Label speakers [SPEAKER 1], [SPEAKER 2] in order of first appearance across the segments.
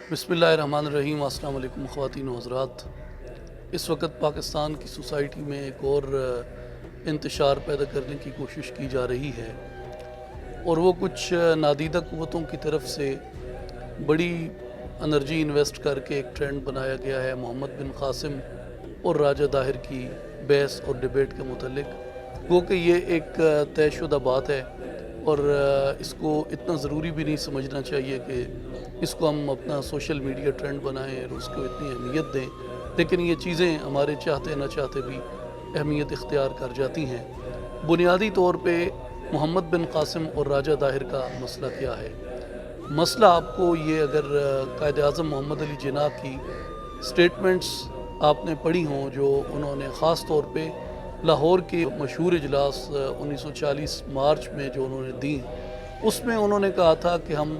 [SPEAKER 1] बिस्मिल्लाहिर्रहमानिर्रहीम। अस्सलाम वालेकुम ख़वातीन व हज़रात। इस वक्त पाकिस्तान की सोसाइटी में एक और इंतशार पैदा करने की कोशिश की जा रही है और वो कुछ नादीदा क़ुव्वतों की तरफ से बड़ी एनर्जी इन्वेस्ट करके एक ट्रेंड बनाया गया है मोहम्मद बिन कासिम और राजा दाहिर की बहस और डिबेट के मुतल्लिक़। वो कि ये एक तयशुदा बात है और इसको इतना ज़रूरी भी नहीं समझना चाहिए कि इसको हम अपना सोशल मीडिया ट्रेंड बनाएं और उसको इतनी अहमियत दें, लेकिन ये चीज़ें हमारे चाहते न चाहते भी अहमियत इख्तियार कर जाती हैं। बुनियादी तौर पे मोहम्मद बिन कासिम और राजा दाहिर का मसला क्या है? मसला आपको ये, अगर कायद आज़म मोहम्मद अली जिन्ना की स्टेटमेंट्स आपने पढ़ी हों जो उन्होंने ख़ास तौर पे लाहौर के मशहूर इजलास 1940 मार्च में जो उन्होंने दी, उसमें उन्होंने कहा था कि हम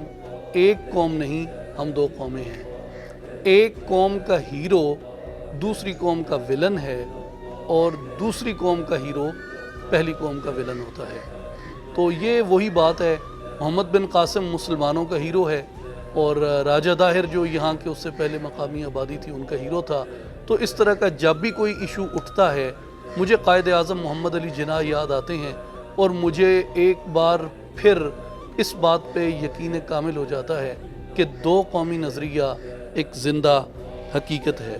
[SPEAKER 1] एक कौम नहीं, हम दो कौमें हैं। एक कौम का हीरो दूसरी कौम का विलन है और दूसरी कौम का हीरो पहली कौम का विलन होता है। तो ये वही बात है, मोहम्मद बिन कासिम मुसलमानों का हीरो है और राजा दाहिर जो यहाँ के उससे पहले मकामी आबादी थी उनका हीरो था। तो इस तरह का जब भी कोई इशू उठता है, मुझे कायद आज़म मोहम्मद अली जिन्ना याद आते हैं और मुझे एक बार फिर इस बात पे यकीन कामिल हो जाता है कि दो कौमी नज़रिया एक ज़िंदा हकीकत है।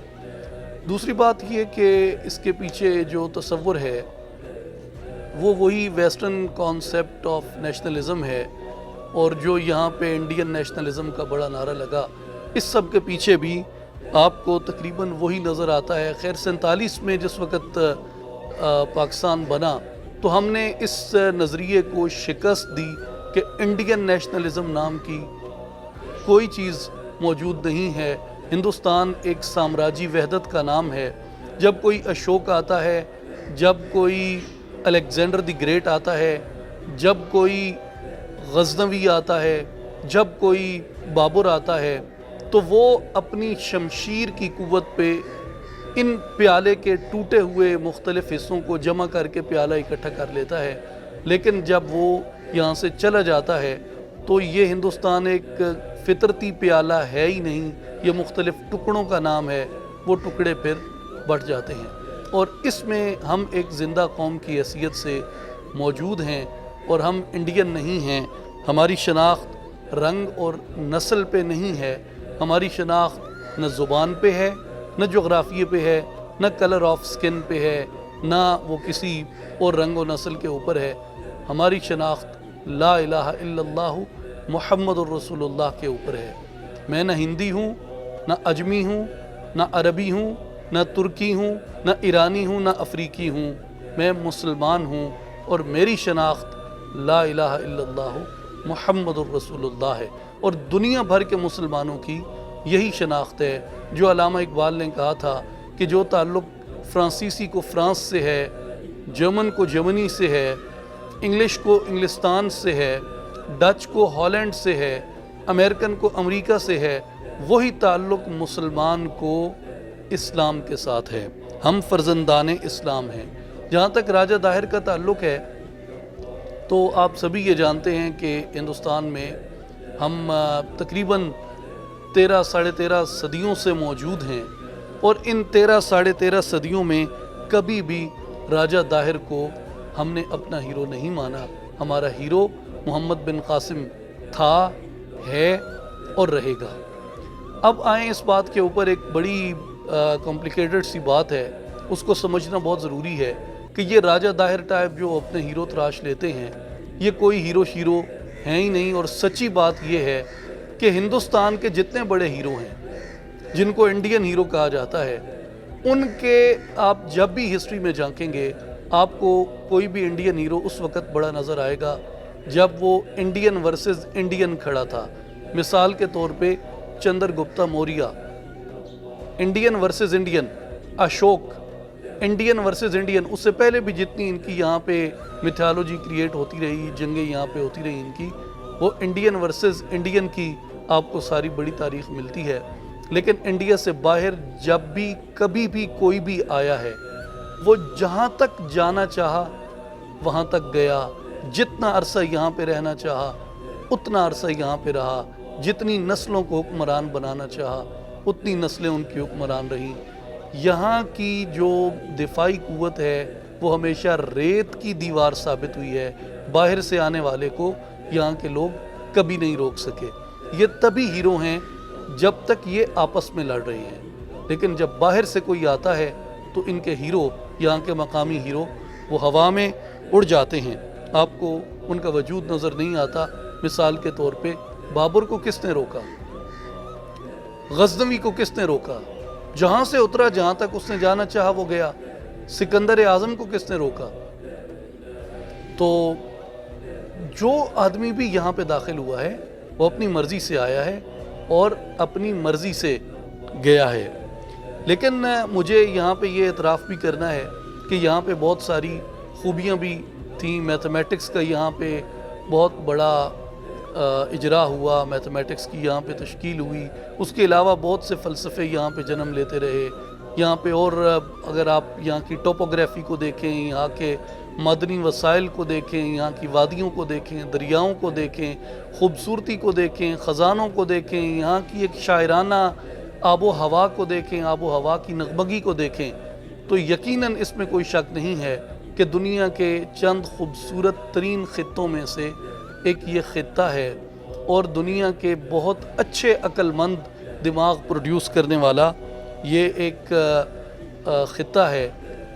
[SPEAKER 1] दूसरी बात ये कि इसके पीछे जो तसव्वुर है वो वही वेस्टर्न कॉन्सेप्ट ऑफ नेशनलिज़म है और जो यहाँ पे इंडियन नेशनलिज़म का बड़ा नारा लगा, इस सब के पीछे भी आपको तकरीबन वही नज़र आता है। खैर 47 में जिस वक़्त पाकिस्तान बना तो हमने इस नज़रिए को शिकस्त दी कि इंडियन नेशनलिज़म नाम की कोई चीज़ मौजूद नहीं है। हिंदुस्तान एक साम्राज्य वहदत का नाम है। जब कोई अशोक आता है, जब कोई अलेक्जेंडर द ग्रेट आता है, जब कोई गज़नवी आता है, जब कोई बाबर आता है, तो वो अपनी शमशीर की कुव्वत पे इन प्याले के टूटे हुए मुख्तलिफ़ हिस्सों को जमा करके प्याला इकट्ठा कर लेता है। लेकिन जब वो यहाँ से चला जाता है तो ये हिंदुस्तान एक फितरती प्याला है ही नहीं, ये मुख्तलिफ़ टुकड़ों का नाम है। वो टुकड़े फिर बढ़ जाते हैं और इसमें हम एक ज़िंदा कौम की हैसियत से मौजूद हैं और हम इंडियन नहीं हैं। हमारी शनाख्त रंग और नस्ल पे नहीं है, हमारी शनाख्त न ज़ुबान पे है, न जोग्राफ़िए पे है, न कलर ऑफ स्किन पे है, ना वो किसी और रंग और नस्ल के ऊपर है। हमारी शनाख्त ला इलाहा इल्लल्लाहु मुहम्मदुर रसूलुल्लाह के ऊपर है। मैं न हिंदी हूँ, न अजमी हूँ, न अरबी हूँ, न तुर्की हूँ, न ईरानी हूँ, न अफ्रीकी हूँ। मैं मुसलमान हूँ और मेरी शनाख्त ला इलाहा इल्लल्लाहु मुहम्मदुर रसूलुल्लाह है। और दुनिया भर के मुसलमानों की यही शनाख्त है। जो अल्लामा इकबाल ने कहा था कि जो ताल्लुक़ फ्रांसीसी को फ्रांस से है, जर्मन को जर्मनी से है, इंग्लिश को इंग्लिस्तान से है, डच को हॉलैंड से है, अमेरिकन को अमेरिका से है, वही ताल्लुक़ मुसलमान को इस्लाम के साथ है। हम फ़र्जंदाने इस्लाम हैं। जहाँ तक राजा दाहिर का ताल्लुक़ है तो आप सभी ये जानते हैं कि हिंदुस्तान में हम तकरीबन 13 साढ़े 13 सदियों से मौजूद हैं और इन 13 साढ़े 13 सदियों में कभी भी राजा दाहिर को हमने अपना हीरो नहीं माना। हमारा हीरो मोहम्मद बिन कासिम था, है और रहेगा। अब आए इस बात के ऊपर, एक बड़ी कॉम्प्लिकेटेड सी बात है, उसको समझना बहुत ज़रूरी है कि ये राजा दाहिर टाइप जो अपने हीरो तराश लेते हैं, ये कोई हीरो शीरो हैं ही नहीं। और सच्ची बात ये है कि हिंदुस्तान के जितने बड़े हीरो हैं जिनको इंडियन हीरो कहा जाता है, उनके आप जब भी हिस्ट्री में झांकेंगे आपको कोई भी इंडियन हीरो उस वक़्त बड़ा नज़र आएगा जब वो इंडियन वर्सेस इंडियन खड़ा था। मिसाल के तौर पे Chandragupta Maurya, Indian versus Indian, Ashok, Indian versus Indian. उससे पहले भी जितनी इनकी यहाँ पे मिथोलॉजी क्रिएट होती रही, जंगें यहाँ पे होती रही इनकी, वो इंडियन वर्सेस इंडियन की आपको सारी बड़ी तारीख़ मिलती है। लेकिन इंडिया से बाहर जब भी कभी भी कोई भी आया है, वो जहाँ तक जाना चाहा वहाँ तक गया, जितना अरसा यहाँ पे रहना चाहा उतना अरसा यहाँ पे रहा, جتنی نسلوں کو حکمران بنانا چاہا اتنی نسلیں ان کی حکمران رہیں۔ یہاں کی جو دفاعی قوت ہے وہ ہمیشہ ریت کی دیوار ثابت ہوئی ہے، باہر سے آنے والے کو یہاں کے لوگ کبھی نہیں روک سکے۔ یہ تبھی ہیرو ہیں جب تک یہ آپس میں لڑ رہے ہیں، لیکن جب باہر سے کوئی آتا ہے تو ان کے ہیرو، یہاں کے مقامی ہیرو، وہ ہوا میں اڑ جاتے ہیں، آپ کو ان کا وجود نظر نہیں آتا۔ مثال کے طور پہ بابر کو کس نے روکا؟ غزنوی کو کس نے روکا؟ جہاں سے اترا، جہاں تک اس نے جانا چاہا وہ گیا۔ سکندر اعظم کو کس نے روکا؟ تو جو آدمی بھی یہاں پہ داخل ہوا ہے وہ اپنی مرضی سے آیا ہے اور اپنی مرضی سے گیا ہے۔ لیکن مجھے یہاں پہ یہ اعتراف بھی کرنا ہے کہ یہاں پہ بہت ساری خوبیاں بھی تھیں۔ میتھمیٹکس کا یہاں پہ بہت بڑا اجرا ہوا، میتھمیٹکس کی یہاں پہ تشکیل ہوئی۔ اس کے علاوہ بہت سے فلسفے یہاں پہ جنم لیتے رہے یہاں پہ۔ اور اگر آپ یہاں کی ٹوپوگرافی کو دیکھیں، یہاں کے معدنی وسائل کو دیکھیں، یہاں کی وادیوں کو دیکھیں، دریاؤں کو دیکھیں، خوبصورتی کو دیکھیں، خزانوں کو دیکھیں، یہاں کی ایک شاعرانہ آب و ہوا کو دیکھیں، آب و ہوا کی نغمگی کو دیکھیں، تو یقیناً اس میں کوئی شک نہیں ہے کہ دنیا کے چند خوبصورت ترین خطوں میں سے ایک یہ خطہ ہے، اور دنیا کے بہت اچھے عقل مند دماغ پروڈیوس کرنے والا یہ ایک خطہ ہے۔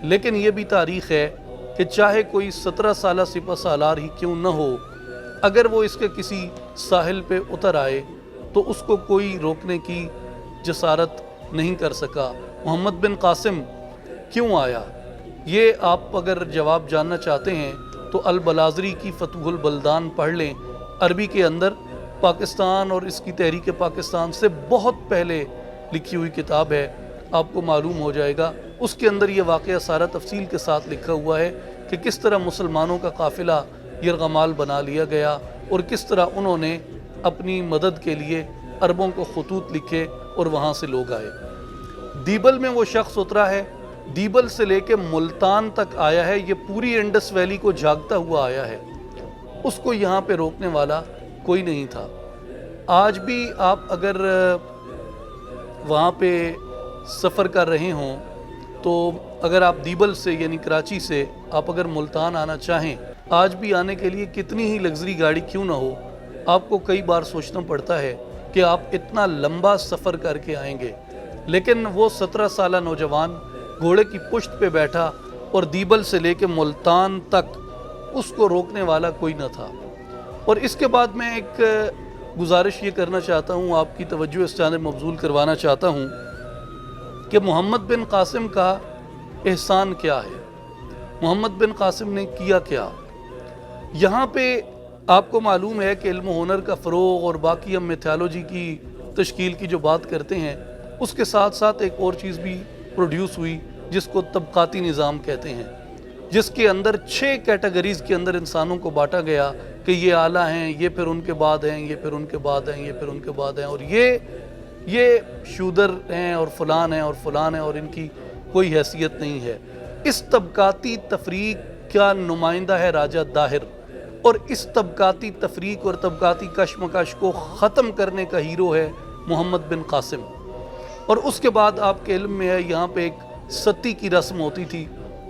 [SPEAKER 1] لیکن یہ بھی تاریخ ہے کہ چاہے کوئی 17 سالہ سپہ سالار ہی کیوں نہ ہو، اگر وہ اس کے کسی ساحل پہ اتر آئے تو اس کو کوئی روکنے کی جسارت نہیں کر سکا۔ محمد بن قاسم کیوں آیا؟ یہ آپ اگر جواب جاننا چاہتے ہیں تو البلازری کی فتوح البلدان پڑھ لیں۔ عربی کے اندر پاکستان اور اس کی تحریک پاکستان سے بہت پہلے لکھی ہوئی کتاب ہے، آپ کو معلوم ہو جائے گا۔ اس کے اندر یہ واقعہ سارا تفصیل کے ساتھ لکھا ہوا ہے کہ کس طرح مسلمانوں کا قافلہ یرغمال بنا لیا گیا اور کس طرح انہوں نے اپنی مدد کے لیے عربوں کو خطوط لکھے اور وہاں سے لوگ آئے۔ دیبل میں وہ شخص اترا ہے، دیبل سے لے کے ملتان تک آیا ہے، یہ پوری انڈس ویلی کو جھاگتا ہوا آیا ہے، اس کو یہاں پہ روکنے والا کوئی نہیں تھا۔ آج بھی آپ اگر وہاں پہ سفر کر رہے ہوں تو اگر آپ دیبل سے یعنی کراچی سے آپ اگر ملتان آنا چاہیں، آج بھی آنے کے لیے کتنی ہی لگژری گاڑی کیوں نہ ہو، آپ کو کئی بار سوچنا پڑتا ہے کہ آپ اتنا لمبا سفر کر کے آئیں گے۔ لیکن وہ 17 سالہ نوجوان گھوڑے کی پشت پہ بیٹھا اور دیبل سے لے کے ملتان تک اس کو روکنے والا کوئی نہ تھا۔ اور اس کے بعد میں ایک گزارش یہ کرنا چاہتا ہوں، آپ کی توجہ اس جانب مبذول کروانا چاہتا ہوں کہ محمد بن قاسم کا احسان کیا ہے، محمد بن قاسم نے کیا کیا۔ یہاں پہ آپ کو معلوم ہے کہ علم و ہنر کا فروغ اور باقی ہم میتھالوجی کی تشکیل کی جو بات کرتے ہیں، اس کے ساتھ ساتھ ایک اور چیز بھی پروڈیوس ہوئی جس کو طبقاتی نظام کہتے ہیں، جس کے اندر 6 کیٹیگریز کے اندر انسانوں کو بانٹا گیا کہ یہ اعلیٰ ہیں، یہ پھر ان کے بعد ہیں، یہ پھر ان کے بعد ہیں، یہ پھر ان کے بعد ہیں، اور یہ شودر ہیں اور فلان ہیں اور فلان ہیں اور ان کی کوئی حیثیت نہیں ہے۔ اس طبقاتی تفریق کا نمائندہ ہے راجہ داہر، اور اس طبقاتی تفریق اور طبقاتی کشمکش کو ختم کرنے کا ہیرو ہے محمد بن قاسم۔ اور اس کے بعد آپ کے علم میں ہے یہاں پہ ایک ستی کی رسم ہوتی تھی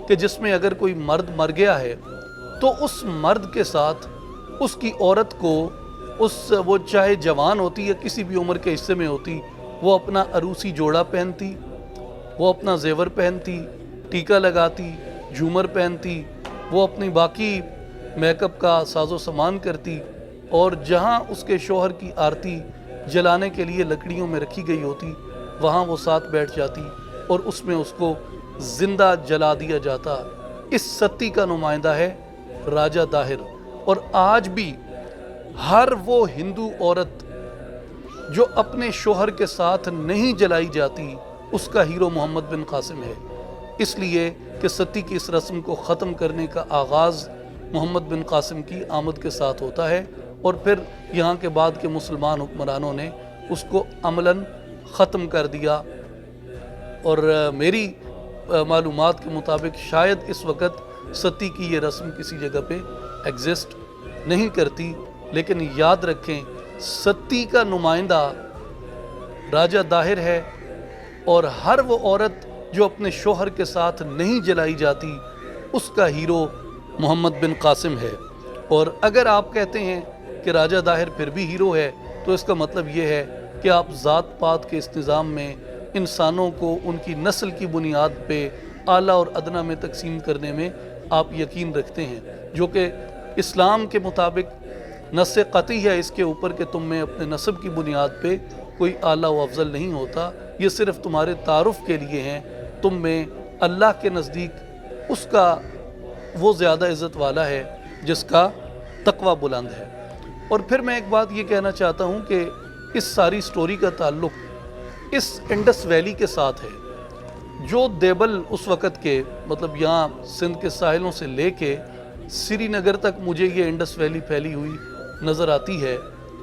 [SPEAKER 1] کہ جس میں اگر کوئی مرد مر گیا ہے تو اس مرد کے ساتھ اس کی عورت کو وہ چاہے جوان ہوتی یا کسی بھی عمر کے حصے میں ہوتی، وہ اپنا عروسی جوڑا پہنتی، وہ اپنا زیور پہنتی، ٹیکا لگاتی، جھومر پہنتی، وہ اپنی باقی میک اپ کا ساز و سامان کرتی، اور جہاں اس کے شوہر کی آرتی جلانے کے لیے لکڑیوں میں رکھی گئی ہوتی وہاں وہ ساتھ بیٹھ جاتی اور اس میں اس کو زندہ جلا دیا جاتا۔ اس ستی کا نمائندہ ہے راجہ داہر۔ اور آج بھی ہر وہ ہندو عورت جو اپنے شوہر کے ساتھ نہیں جلائی جاتی، اس کا ہیرو محمد بن قاسم ہے، اس لیے کہ ستی کی اس رسم کو ختم کرنے کا آغاز محمد بن قاسم کی آمد کے ساتھ ہوتا ہے، اور پھر یہاں کے بعد کے مسلمان حکمرانوں نے اس کو عملاً ختم کر دیا۔ اور میری معلومات کے مطابق شاید اس وقت ستی کی یہ رسم کسی جگہ پہ ایگزسٹ نہیں کرتی، لیکن یاد رکھیں सती का नुमाइंदा राजा दाहिर है और हर वो औरत जो अपने शोहर के साथ नहीं जलाई जाती उसका हीरो मोहम्मद बिन कासिम है। और अगर आप कहते हैं कि राजा दाहिर फिर भी हीरो है तो इसका मतलब ये है कि आप ज़ात पात के इस निज़ाम में इंसानों को उनकी नस्ल की बुनियाद पे आला और अदना में तकसीम करने में आप यकीन रखते हैं, जो कि इस्लाम के मुताबिक नस्स क़ती है इसके ऊपर कि तुम में अपने नस्ब की बुनियाद पे कोई आला व अफजल नहीं होता। ये सिर्फ़ तुम्हारे तारुफ़ के लिए हैं। तुम में अल्लाह के नज़दीक उसका वो ज़्यादा इज़्ज़त वाला है जिसका तक़वा बुलंद है। और फिर मैं एक बात ये कहना चाहता हूँ कि इस सारी स्टोरी का ताल्लुक़ इस इंडस वैली के साथ है, जो देबल उस वक़्त के मतलब यहाँ सिंध के साहिलों से लेके श्रीनगर तक मुझे ये इंडस वैली फैली हुई नज़र आती है।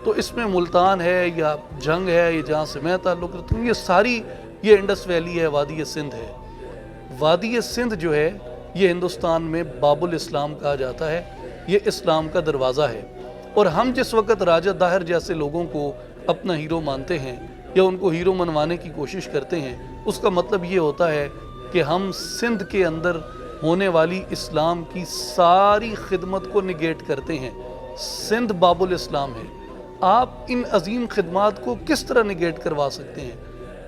[SPEAKER 1] तो इसमें मुल्तान है या जंग है, ये जहाँ से मैं ताल्लुक़ रखता हूँ, ये सारी ये इंडस वैली है, वादी सिंध है। वादी सिंध जो है ये हिंदुस्तान में बाबुल इस्लाम कहा जाता है, ये इस्लाम का दरवाज़ा है। और हम जिस वक़्त राजा दाहिर जैसे लोगों को अपना हीरो मानते हैं या उनको हीरो मनवाने की कोशिश करते हैं, उसका मतलब ये होता है कि हम सिंध के अंदर होने वाली इस्लाम की सारी खिदमत को निगेट करते हैं। सिंध बाबुल इस्लाम है, आप इन अजीम खिदमात को किस तरह निगेट करवा सकते हैं?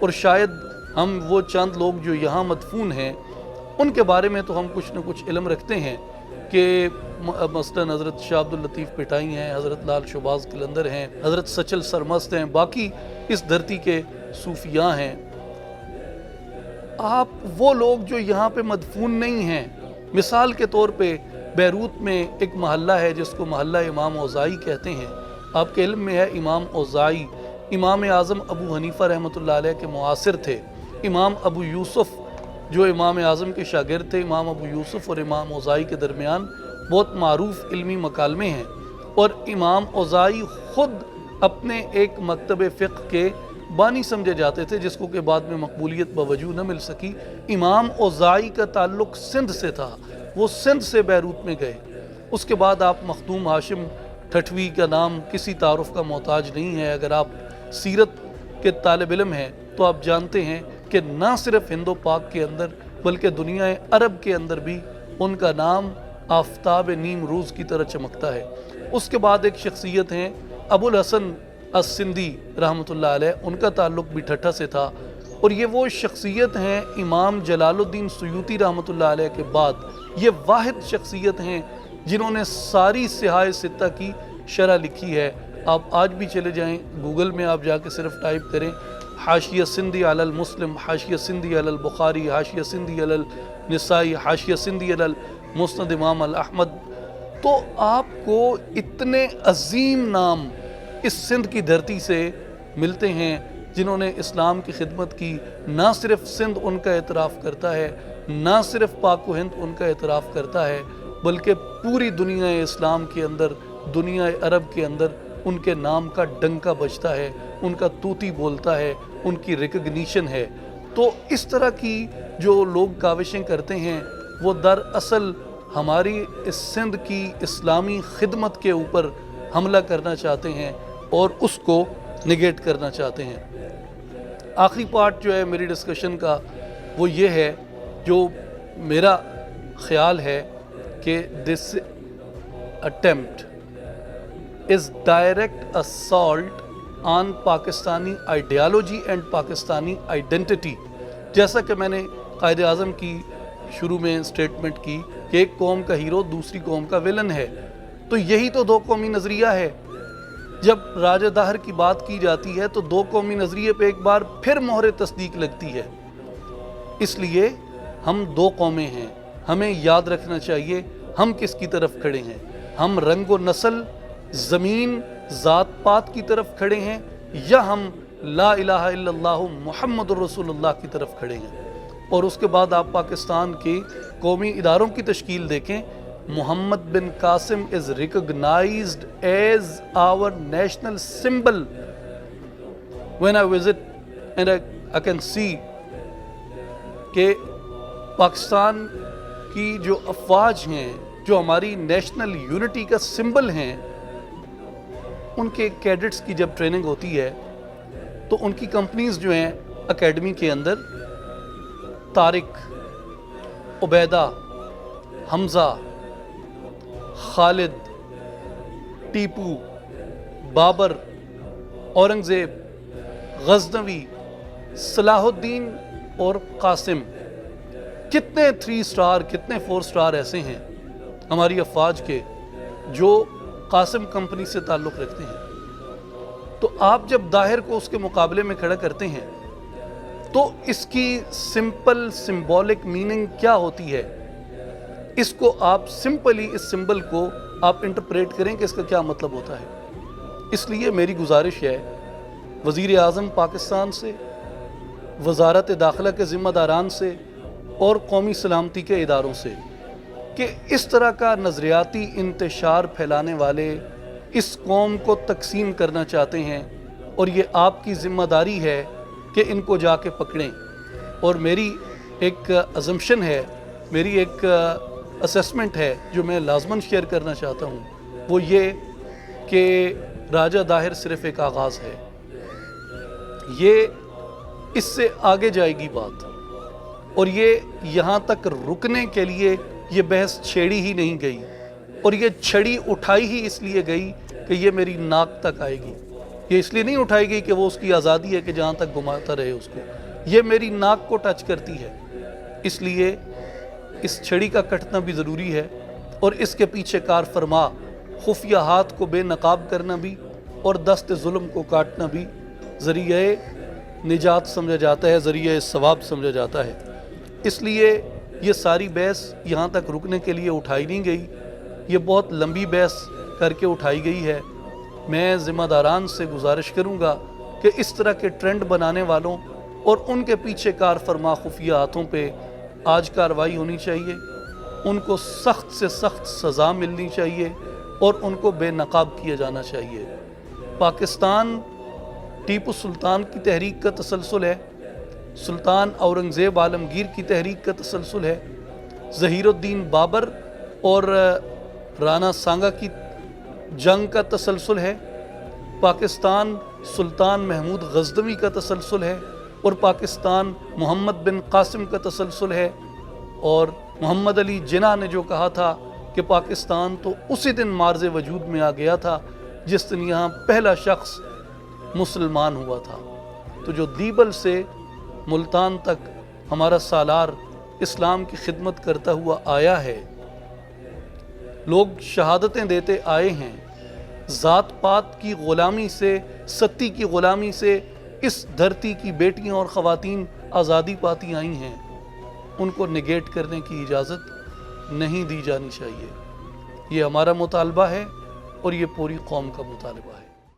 [SPEAKER 1] और शायद हम वो चंद लोग जो यहाँ मदफून हैं उनके बारे में तो हम कुछ न कुछ इल्म रखते हैं कि मसलन हज़रत शाह अब्दुल लतीफ़ पिटाई हैं, हज़रत लाल शहबाज कलंदर हैं, हज़रत सचल सरमस्त हैं, बाकी इस धरती के सूफिया हैं। आप वो लोग जो यहाँ पे मदफून नहीं हैं, मिसाल के तौर पे बैरूत में एक महल्ला है जिसको महल्ला इमाम औज़ाई कहते हैं। आपके इल्म में है इमाम औज़ाई इमाम आज़म अबू हनीफ़ा रहमतुल्लाह अलैह के मुआसिर थे। इमाम अबू यूसुफ़ जो इमाम आज़म के शागिर्द थे, इमाम अबू यूसुफ़ और इमाम औज़ाई के दरमियान बहुत मारूफ इल्मी मकालमे हैं। और इमाम औज़ाई ख़ुद अपने एक मकतब फ़िक़्ह के बानी समझे जाते थे, जिसको के बाद में मकबूलियत बवजू न मिल सकी। इमाम औज़ाई का ताल्लुक़ सिंध से था, वो सिंध से बैरूत में गए। उसके बाद आप मखदूम हाशिम ठठवी का नाम किसी तारुफ़ का मोहताज नहीं है। अगर आप सीरत के तालिब इल्म हैं तो आप जानते हैं कि ना सिर्फ हिंदो पाक के अंदर बल्कि दुनिया अरब के अंदर भी उनका नाम आफताब नीम रोज़ की तरह चमकता है। उसके बाद एक शख्सियत हैं अबुल हसन अस-सिंधी रहमतुल्लाह अलैह, उनका ताल्लुक़ भी ठट्ठा से था। और ये वो शख्सियत हैं इमाम जलालुद्दीन सुयूती रहमतुल्लाह अलैह के बाद ये वाहिद शख्सियत हैं जिन्होंने सारी सिहाए सित्ता की शरह लिखी है। आप आज भी चले जाएं गूगल में, आप जाके सिर्फ टाइप करें हाशिया सिंधी अलल मुस्लिम, हाशिया सिंधी अलल बुखारी, हाशिया सिंधी अलल निसाई, हाशिया सिंधी अलल मुस्नद इमाम अल अहमद, तो आपको इतने अजीम नाम इस सिंध की धरती से मिलते हैं जिन्होंने इस्लाम की खिदमत की। ना सिर्फ सिंध उनका एतराफ़ करता है, ना सिर्फ पाक व हिंद उनका एतराफ़ करता है, बल्कि पूरी दुनिया इस्लाम के अंदर, दुनिया अरब के अंदर उनके नाम का डंका बजता है, उनका तूती बोलता है, उनकी रिकग्निशन है। तो इस तरह की जो लोग काविशें करते हैं वो दरअसल हमारी इस सिंध की इस्लामी खिदमत के ऊपर हमला करना चाहते हैं और उसको निगेट करना चाहते हैं। आखिरी पार्ट जो है मेरी डिस्कशन का वो ये है, जो मेरा ख्याल है कि this attempt is direct assault on Pakistani ideology and Pakistani identity. जैसा कि मैंने कायद आज़म की शुरू में स्टेटमेंट की कि एक कौम का हीरो दूसरी कौम का विलन है, तो यही तो दो कौमी नज़रिया है। जब राजा दाहिर की बात की जाती है तो दो कौमी नज़रिए पे एक बार फिर मोहर तस्दीक लगती है। इसलिए हम दो कौमें हैं, हमें याद रखना चाहिए हम किसकी तरफ खड़े हैं। हम रंग व नस्ल, ज़मीन, ज़ात पात की तरफ खड़े हैं या हम ला इलाहा इल्लल्लाह मुहम्मदुर रसूलुल्लाह की तरफ खड़े हैं। और उसके बाद आप पाकिस्तान के कौमी इदारों की तश्कील देखें। Mohammad bin Qasim is recognised as our national symbol. When I visit and I can see कि पाकिस्तान की जो अफवाज हैं, जो हमारी नेशनल यूनिटी का सिंबल हैं, ان کے کیڈٹس کی جب ٹریننگ ہوتی ہے تو ان کی کمپنیز جو ہیں اکیڈمی کے اندر طارق، عبیدہ، حمزہ، خالد، ٹیپو، بابر، اورنگزیب، غزنوی، صلاح الدین اور قاسم، کتنے 3 سٹار کتنے 4 سٹار ایسے ہیں ہماری افواج کے جو قاسم کمپنی سے تعلق رکھتے ہیں۔ تو آپ جب ظاہر کو اس کے مقابلے میں کھڑا کرتے ہیں تو اس کی سمپل سمبولک میننگ کیا ہوتی ہے، اس کو آپ سمپلی اس سمبل کو آپ انٹرپریٹ کریں کہ اس کا کیا مطلب ہوتا ہے۔ اس لیے میری گزارش ہے وزیر اعظم پاکستان سے، وزارت داخلہ کے ذمہ داران سے اور قومی سلامتی کے اداروں سے کہ اس طرح کا نظریاتی انتشار پھیلانے والے اس قوم کو تقسیم کرنا چاہتے ہیں، اور یہ آپ کی ذمہ داری ہے کہ ان کو جا کے پکڑیں۔ اور میری ایک ازمپشن ہے، میری ایک اسیسمنٹ ہے جو میں لازماً شیئر کرنا چاہتا ہوں، وہ یہ کہ راجہ داہر صرف ایک آغاز ہے، یہ اس سے آگے جائے گی بات، اور یہ یہاں تک رکنے کے لیے یہ بحث چھیڑی ہی نہیں گئی، اور یہ چھڑی اٹھائی ہی اس لیے گئی کہ یہ میری ناک تک آئے گی۔ یہ اس لیے نہیں اٹھائی گئی کہ وہ اس کی آزادی ہے کہ جہاں تک گھماتا رہے اس کو، یہ میری ناک کو ٹچ کرتی ہے۔ اس لیے اس چھڑی کا کٹنا بھی ضروری ہے، اور اس کے پیچھے کار فرما خفیہ ہاتھ کو بے نقاب کرنا بھی اور دست ظلم کو کاٹنا بھی ذریعہ نجات سمجھا جاتا ہے، ذریعہ ثواب سمجھا جاتا ہے۔ اس لیے یہ ساری بحث یہاں تک رکنے کے لیے اٹھائی نہیں گئی، یہ بہت لمبی بحث کر کے اٹھائی گئی ہے۔ میں ذمہ داران سے گزارش کروں گا کہ اس طرح کے ٹرینڈ بنانے والوں اور ان کے پیچھے کار فرما خفیہ ہاتھوں پہ آج کارروائی ہونی چاہیے، ان کو سخت سے سخت سزا ملنی چاہیے اور ان کو بے نقاب کیا جانا چاہیے۔ پاکستان ٹیپو سلطان کی تحریک کا تسلسل ہے، سلطان اورنگزیب عالمگیر کی تحریک کا تسلسل ہے، ظہیر الدین بابر اور رانا سانگا کی جنگ کا تسلسل ہے، پاکستان سلطان محمود غزنوی کا تسلسل ہے، اور پاکستان محمد بن قاسم کا تسلسل ہے۔ اور محمد علی جناح نے جو کہا تھا کہ پاکستان تو اسی دن مارز وجود میں آ گیا تھا جس دن یہاں پہلا شخص مسلمان ہوا تھا۔ تو جو دیبل سے ملتان تک ہمارا سالار اسلام کی خدمت کرتا ہوا آیا ہے، لوگ شہادتیں دیتے آئے ہیں، ذات پات کی غلامی سے، ستی کی غلامی سے اس دھرتی کی بیٹیاں اور خواتین آزادی پاتی آئی ہیں، ان کو نگیٹ کرنے کی اجازت نہیں دی جانی چاہیے۔ یہ ہمارا مطالبہ ہے اور یہ پوری قوم کا مطالبہ ہے۔